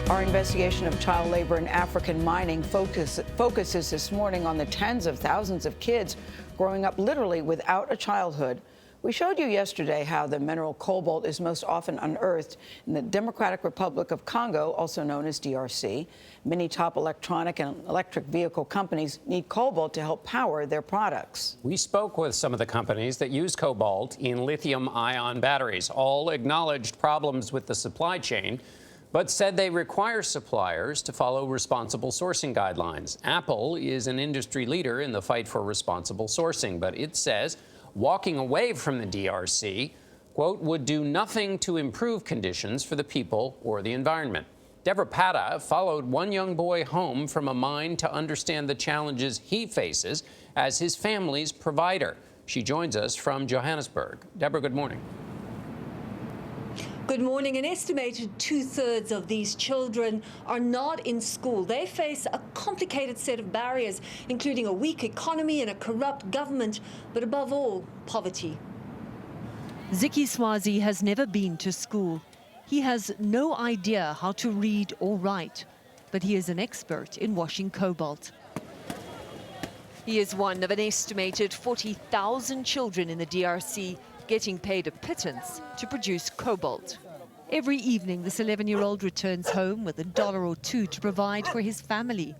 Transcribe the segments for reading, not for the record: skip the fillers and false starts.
Our investigation of child labor in African mining focuses this morning on the tens of thousands of kids growing up literally without a childhood. We showed you yesterday how the mineral cobalt is most often unearthed in the Democratic Republic of Congo, also known as DRC. Many top electronic and electric vehicle companies need cobalt to help power their products. We spoke with some of the companies that use cobalt in lithium-ion batteries. All acknowledged problems with the supply chain, but said they require suppliers to follow responsible sourcing guidelines. Apple is an industry leader in the fight for responsible sourcing, but it says walking away from the DRC, quote, would do nothing to improve conditions for the people or the environment. Debora Patta followed one young boy home from a mine to understand the challenges he faces as his family's provider. She joins us from Johannesburg. Debora, good morning. Good morning. An estimated 2/3 of these children are not in school. They face a complicated set of barriers, including a weak economy and a corrupt government, but above all, poverty. Ziki Swazi has never been to school. He has no idea how to read or write, but he is an expert in washing cobalt. He is one of an estimated 40,000 children in the DRC getting paid a pittance to produce cobalt. Every evening, this 11-year-old returns home with $1 or $2 to provide for his family.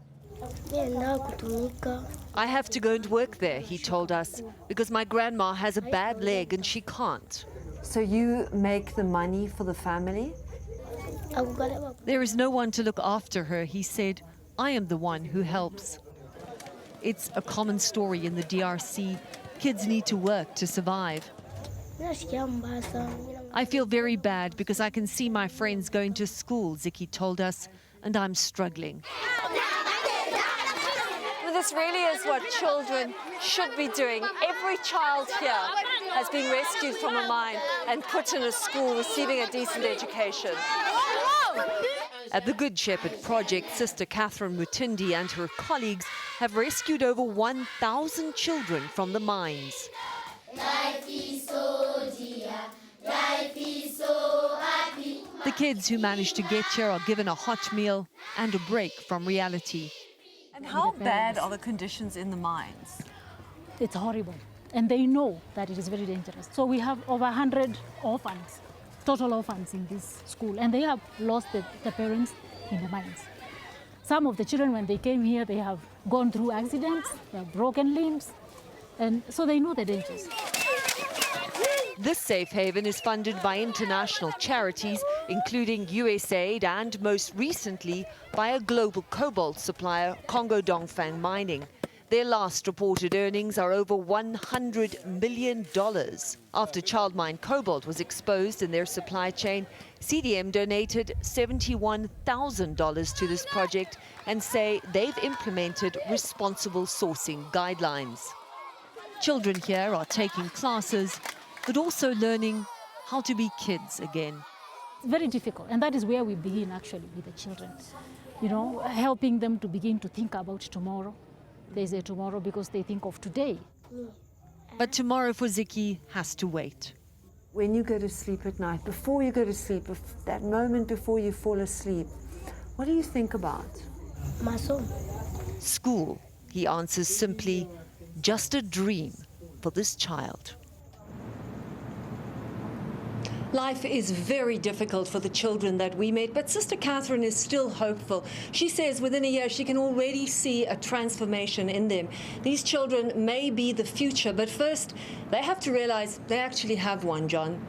I have to go and work there, he told us, because my grandma has a bad leg and she can't. So you make the money for the family? There is no one to look after her, he said. I am the one who helps. It's a common story in the DRC. Kids need to work to survive. I feel very bad because I can see my friends going to school, Ziki told us, and I'm struggling. Well, this really is what children should be doing. Every child here has been rescued from a mine and put in a school receiving a decent education. At the Good Shepherd Project, Sister Catherine Mutindi and her colleagues have rescued over 1,000 children from the mines. Life is so dear, life is so happy. The kids who manage to get here are given a hot meal and a break from reality. And how bad are the conditions in the mines? It's horrible, and they know that it is very dangerous. So we have over 100 orphans, total orphans in this school, and they have lost the parents in the mines. Some of the children, when they came here, they have gone through accidents, they have broken limbs, and so they know the dangers. This safe haven is funded by international charities, including USAID and, most recently, by a global cobalt supplier, Congo Dongfang Mining. Their last reported earnings are over $100 million. After child mine cobalt was exposed in their supply chain, CDM donated $71,000 to this project and say they've implemented responsible sourcing guidelines. Children here are taking classes, but also learning how to be kids again. It's very difficult, and that is where we begin actually with the children. You know, helping them to begin to think about tomorrow. They say tomorrow because they think of today. But tomorrow for Ziki has to wait. When you go to sleep at night, before you go to sleep, that moment before you fall asleep, what do you think about? My son. School, he answers simply, just a dream for this child. Life is very difficult for the children that we met, but Sister Catherine is still hopeful. She says within a year she can already see a transformation in them. These children may be the future, but first they have to realize they actually have one, John.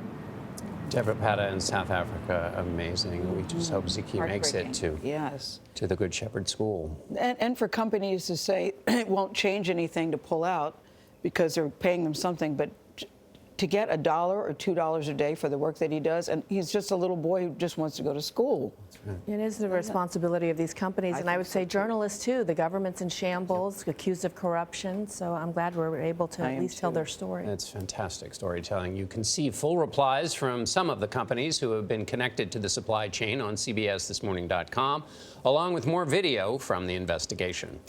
Debora Patta in South Africa, amazing. We just hope Ziki makes it to the Good Shepherd School. And for companies to say it won't change anything to pull out because they're paying them something, but to get $1 or $2 a day for the work that he does, and he's just a little boy who just wants to go to school. It is the responsibility of these companies, and I would say journalists too. The government's in shambles, accused of corruption, so I'm glad we're able to at least tell their story. It's fantastic storytelling. You can see full replies from some of the companies who have been connected to the supply chain on CBSThisMorning.com, along with more video from the investigation.